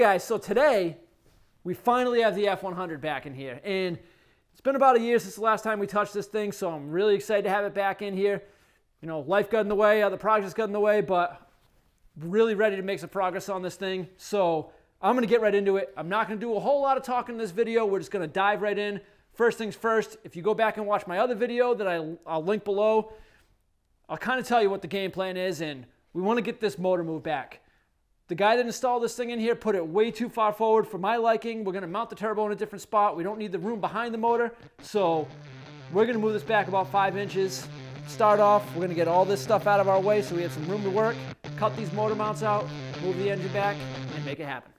guys, so today we finally have the F100 back in here, and it's been about a year since the last time we touched this thing, so I'm really excited to have it back in here. You know, life got in the way, other projects got in the way, but really ready to make some progress on this thing. So I'm going to get right into it. I'm not going to do a whole lot of talking in this video. We're just going to dive right in. First things first, if you go back and watch my other video that I'll link below, I'll kind of tell you what the game plan is, and we want to get this motor moved back. The guy that installed this thing in here put it way too far forward for my liking. We're going to mount the turbo in a different spot. We don't need the room behind the motor, so we're going to move this back about 5 inches. Start off, we're going to get all this stuff out of our way so we have some room to work, cut these motor mounts out, move the engine back, and make it happen.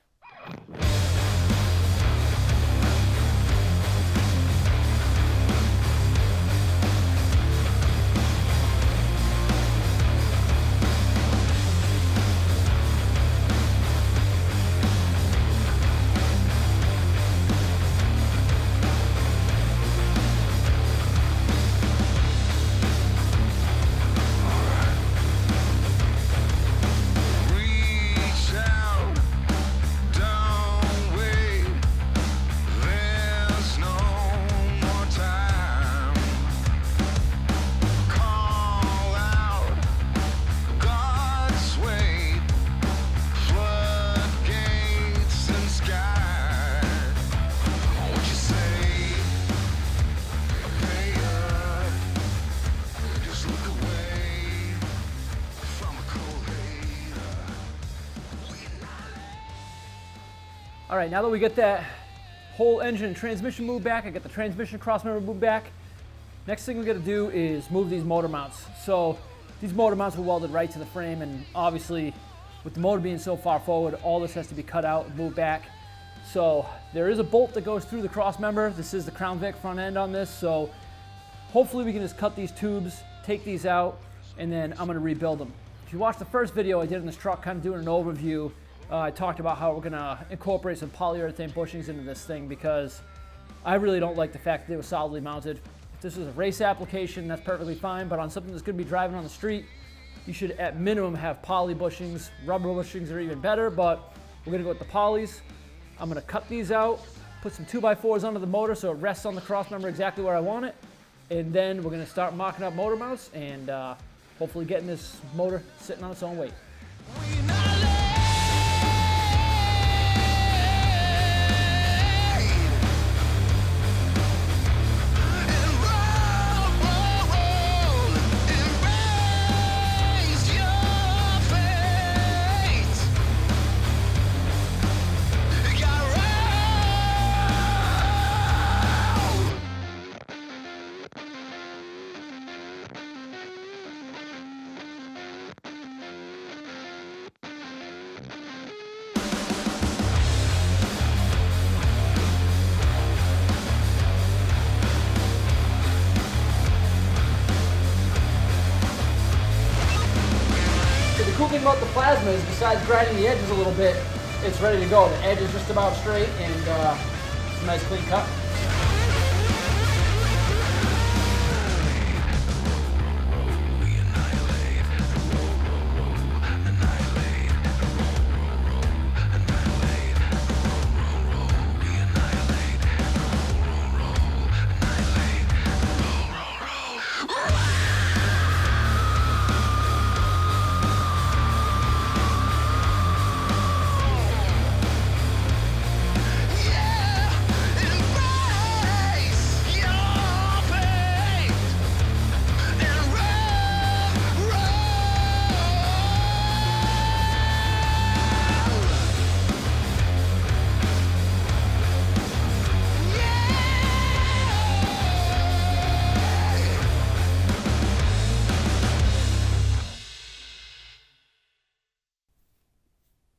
All right, now that we get that whole engine and transmission moved back, I got the transmission crossmember moved back. Next thing we got to do is move these motor mounts. So these motor mounts were welded right to the frame, and obviously with the motor being so far forward, all this has to be cut out and moved back. So there is a bolt that goes through the crossmember. This is the Crown Vic front end on this, so hopefully we can just cut these tubes, take these out, and then I'm going to rebuild them. If you watched the first video I did in this truck, kind of doing an overview, I talked about how we're going to incorporate some polyurethane bushings into this thing because I really don't like the fact that they were solidly mounted. If this was a race application, that's perfectly fine, but on something that's going to be driving on the street, you should at minimum have poly bushings. Rubber bushings are even better, but we're going to go with the polys. I'm going to cut these out, put some 2x4s under the motor so it rests on the crossmember exactly where I want it, and then we're going to start mocking up motor mounts and hopefully getting this motor sitting on its own weight. The cool thing about the plasma is besides grinding the edges a little bit, it's ready to go. The edge is just about straight and it's a nice clean cut.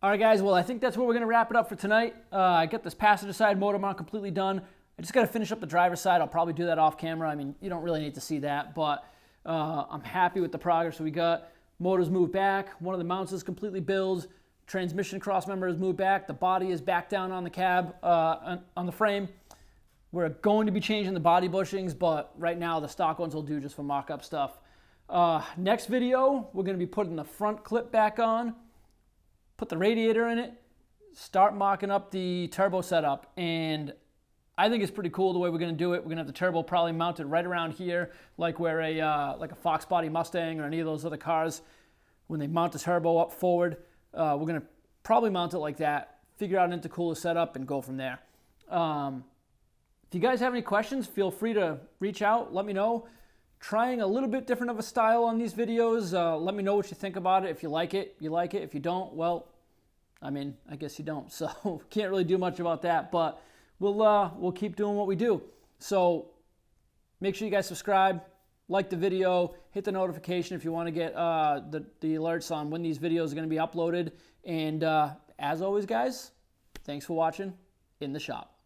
All right, guys, well, I think that's where we're going to wrap it up for tonight. I got this passenger side motor mount completely done. I just got to finish up the driver's side. I'll probably do that off camera. I mean, you don't really need to see that, but I'm happy with the progress we got. Motor's moved back. One of the mounts is completely built. Transmission crossmember is moved back. The body is back down on the cab, on the frame. We're going to be changing the body bushings, but right now the stock ones will do just for mock-up stuff. Next video, we're going to be putting the front clip back on, put the radiator in it, start mocking up the turbo setup. And I think it's pretty cool the way we're going to do it. We're going to have the turbo probably mounted right around here, like where a Fox Body Mustang or any of those other cars, when they mount the turbo up forward, we're going to probably mount it like that, figure out an intercooler setup, and go from there. If you guys have any questions, feel free to reach out, let me know. Trying a little bit different of a style on these videos. Let me know what you think about it. If you like it, you like it. If you don't, well, I mean, I guess you don't. So can't really do much about that, but we'll keep doing what we do. So make sure you guys subscribe, like the video, hit the notification if you want to get the alerts on when these videos are going to be uploaded. And as always, guys, thanks for watching In the Shop.